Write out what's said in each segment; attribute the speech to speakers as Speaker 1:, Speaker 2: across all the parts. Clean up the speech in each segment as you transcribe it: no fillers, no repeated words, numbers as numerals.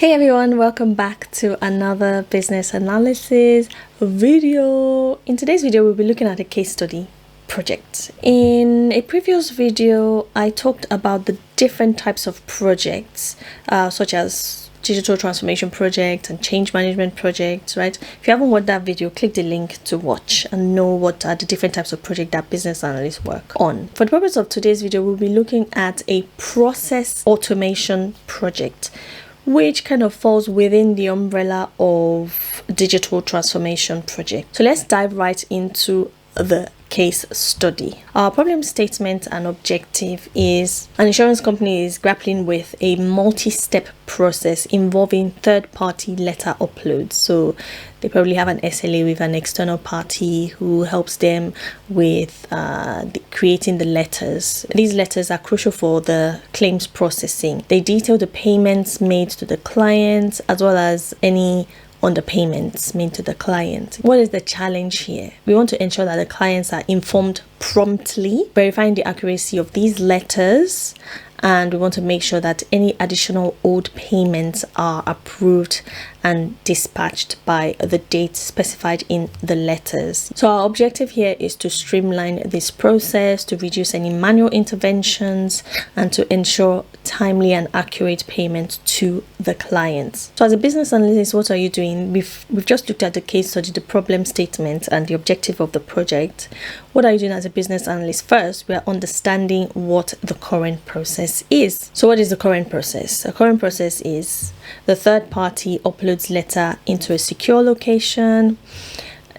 Speaker 1: Hey everyone, welcome back to another business analysis video. In today's video, we'll be looking at a case study project. In a previous video, I talked about the different types of projects, such as digital transformation projects and change management projects, right? If you haven't watched that video, click the link to watch and know what are the different types of projects that business analysts work on. For the purpose of today's video, we'll be looking at a process automation project, which kind of falls within the umbrella of digital transformation project. So let's dive right into the case study. Our problem statement and objective is an insurance company is grappling with a multi-step process involving third-party letter uploads. So they probably have an SLA with an external party who helps them with creating the letters. These letters are crucial for the claims processing. They detail the payments made to the client as well as any underpayments made to the client. What is the challenge here? We want to ensure that the clients are informed promptly, verifying the accuracy of these letters, and we want to make sure that any additional owed payments are approved and dispatched by the date specified in the letters. So our objective here is to streamline this process, to reduce any manual interventions, and to ensure timely and accurate payment to the clients. So as a business analyst, what are you doing? We've just looked at the case study, the problem statement, and the objective of the project. What are you doing as a business analyst? First, we are understanding what the current process is. So what is the current process? The current process is the third party uploads letter into a secure location.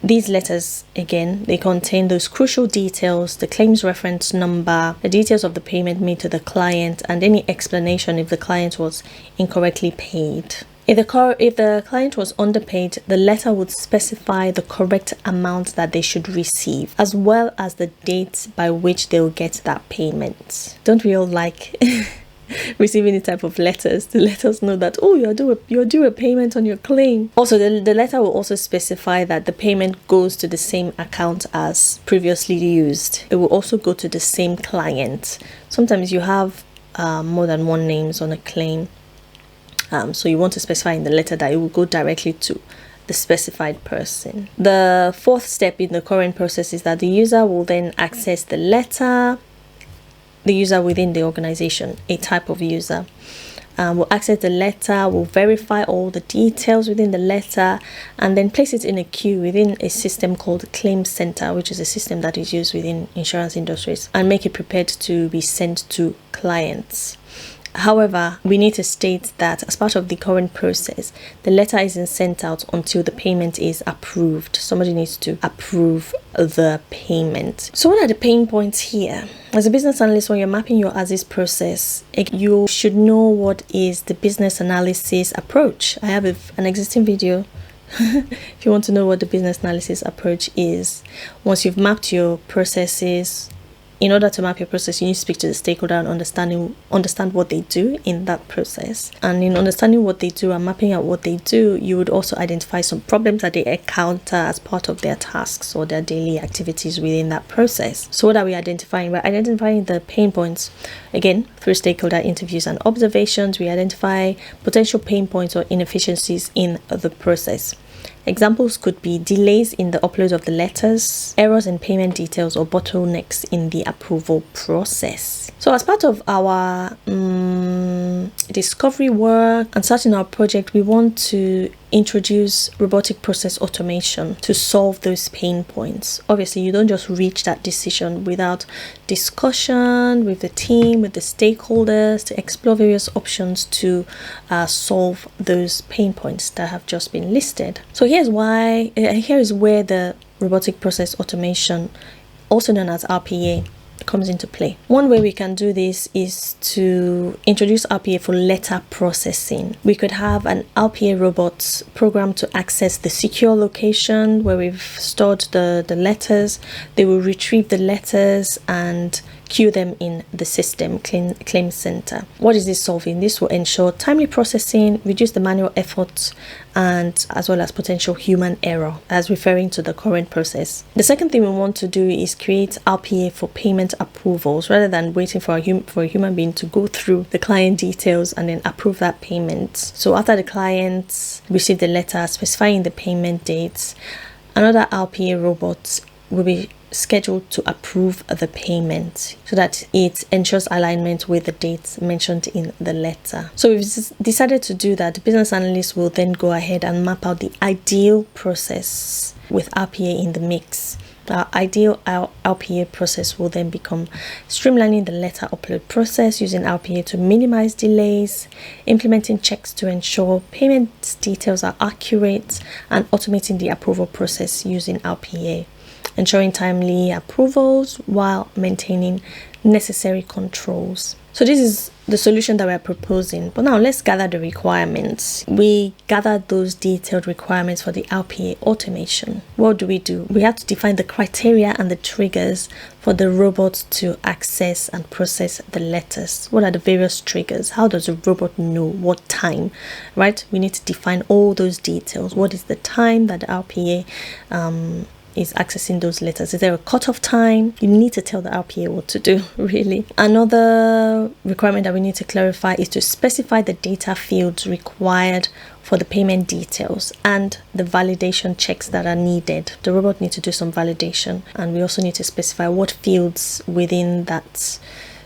Speaker 1: These letters, again, they contain those crucial details, the claims reference number, the details of the payment made to the client, and any explanation if the client was incorrectly paid. If the client was underpaid, the letter would specify the correct amount that they should receive, as well as the date by which they will get that payment. Don't we all like receiving this type of letters to let us know that, oh, you're due a payment on your claim? Also, the letter will also specify that the payment goes to the same account as previously used. It will also go to the same client. Sometimes you have more than one names on a claim. So you want to specify in the letter that it will go directly to the specified person. The fourth step in the current process is that the user will then access the letter. The user within the organization, a type of user, will access the letter, will verify all the details within the letter, and then place it in a queue within a system called Claim Center, which is a system that is used within insurance industries, and make it prepared to be sent to clients. However, we need to state that as part of the current process, the letter isn't sent out until the payment is approved. Somebody needs to approve the payment. So what are the pain points here? As a business analyst, when you're mapping your as-is process, you should know what is the business analysis approach. I have an existing video if you want to know what the business analysis approach is. Once you've mapped your processes, in order to map your process, you need to speak to the stakeholder and understand what they do in that process. And in understanding what they do and mapping out what they do, you would also identify some problems that they encounter as part of their tasks or their daily activities within that process. So what are we identifying? We're identifying the pain points. Again, through stakeholder interviews and observations, we identify potential pain points or inefficiencies in the process. Examples could be delays in the upload of the letters, errors in payment details, or bottlenecks in the approval process. So as part of our discovery work and starting our project, we want to introduce robotic process automation to solve those pain points. Obviously, you don't just reach that decision without discussion with the team, with the stakeholders, to explore various options to solve those pain points that have just been listed. So here is where the robotic process automation, also known as RPA, comes into play. One way we can do this is to introduce RPA for letter processing. We could have an RPA robot programmed to access the secure location where we've stored the letters. They will retrieve the letters and queue them in the system claim center. What is this solving? This will ensure timely processing, reduce the manual efforts, and as well as potential human error, as referring to the current process. The second thing we want to do is create RPA for payment approvals, rather than waiting for a human being to go through the client details and then approve that payment. So after the client received the letter specifying the payment dates, another RPA robot will be scheduled to approve the payment so that it ensures alignment with the dates mentioned in the letter. So we've decided to do that. The business analyst will then go ahead and map out the ideal process with RPA in the mix. Our ideal RPA process will then become streamlining the letter upload process using RPA to minimize delays, implementing checks to ensure payment details are accurate, and automating the approval process using RPA, ensuring timely approvals while maintaining necessary controls. So this is the solution that we're proposing. But now let's gather the requirements. We gathered those detailed requirements for the RPA automation. What do? We have to define the criteria and the triggers for the robot to access and process the letters. What are the various triggers? How does the robot know what time, right? We need to define all those details. What is the time that the RPA is accessing those letters? Is there a cutoff time? You need to tell the RPA what to do, really. Another requirement that we need to clarify is to specify the data fields required for the payment details and the validation checks that are needed. The robot needs to do some validation, and we also need to specify what fields within that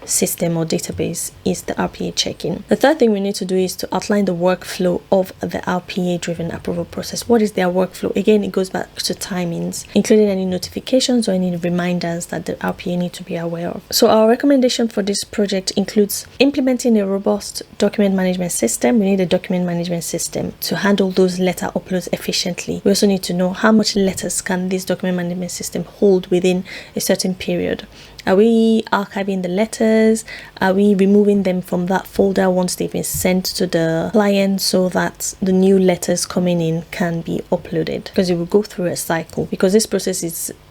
Speaker 1: system or database is the RPA checking. The third thing we need to do is to outline the workflow of the RPA driven approval process. What is their workflow? Again, it goes back to timings, including any notifications or any reminders that the RPA need to be aware of. So our recommendation for this project includes implementing a robust document management system. We need a document management system to handle those letter uploads efficiently. We also need to know how much letters can this document management system hold within a certain period. Are we archiving the letters? Are we removing them from that folder once they've been sent to the client so that the new letters coming in can be uploaded? Because it will go through a cycle. Because this process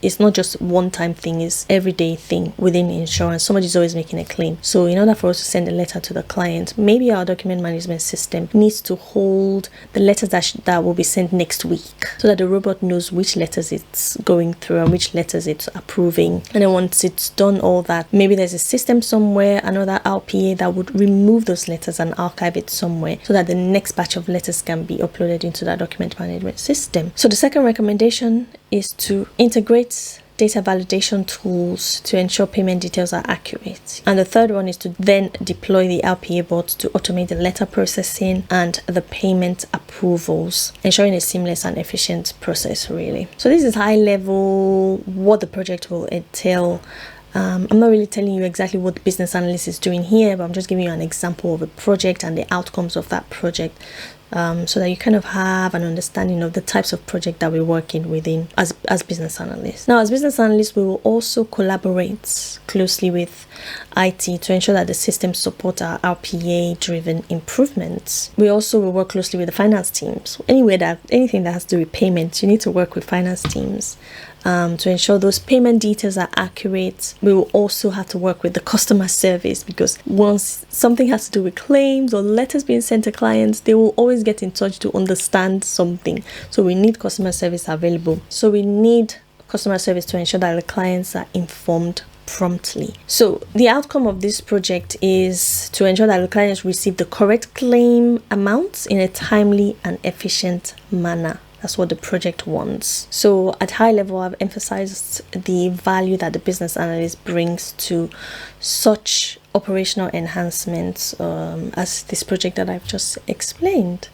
Speaker 1: is not just one-time thing, it's everyday thing within insurance. Somebody's always making a claim. So in order for us to send a letter to the client, maybe our document management system needs to hold the letters that will be sent next week, so that the robot knows which letters it's going through and which letters it's approving. And then once it's done all that, maybe there's a system somewhere, another RPA that would remove those letters and archive it somewhere so that the next batch of letters can be uploaded into that document management system. So the second recommendation is to integrate data validation tools to ensure payment details are accurate. And the third one is to then deploy the RPA bot to automate the letter processing and the payment approvals, ensuring a seamless and efficient process, really. So this is high level what the project will entail. I'm not really telling you exactly what the business analyst is doing here, but I'm just giving you an example of a project and the outcomes of that project, so that you kind of have an understanding of the types of project that we're working within as business analysts. Now, as business analysts, we will also collaborate closely with IT to ensure that the systems support our RPA-driven improvements. We also will work closely with the finance teams. Anything that has to do with payments, you need to work with finance teams to ensure those payment details are accurate. We will also have to work with the customer service, because once something has to do with claims or letters being sent to clients, they will always get in touch to understand something. So we need customer service available. So we need customer service to ensure that the clients are informed promptly. So the outcome of this project is to ensure that the clients receive the correct claim amounts in a timely and efficient manner. That's what the project wants. So at high level, I've emphasized the value that the business analyst brings to such operational enhancements as this project that I've just explained.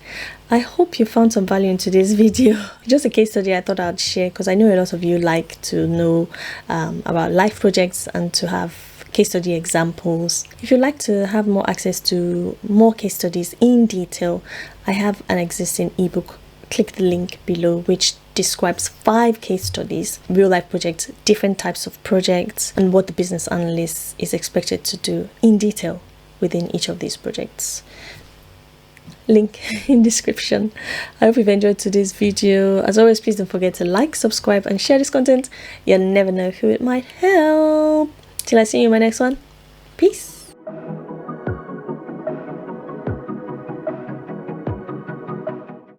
Speaker 1: I hope you found some value in today's video. Just a case study I thought I'd share, because I know a lot of you like to know about life projects and to have case study examples. If you'd like to have more access to more case studies in detail, I have an existing ebook. Click the link below, which describes 5 case studies, real life projects, different types of projects, and what the business analyst is expected to do in detail within each of these projects. Link in description. I hope you've enjoyed today's video. As always, please don't forget to like, subscribe, and share this content. You never know who it might help. Till I see you in my next one. Peace.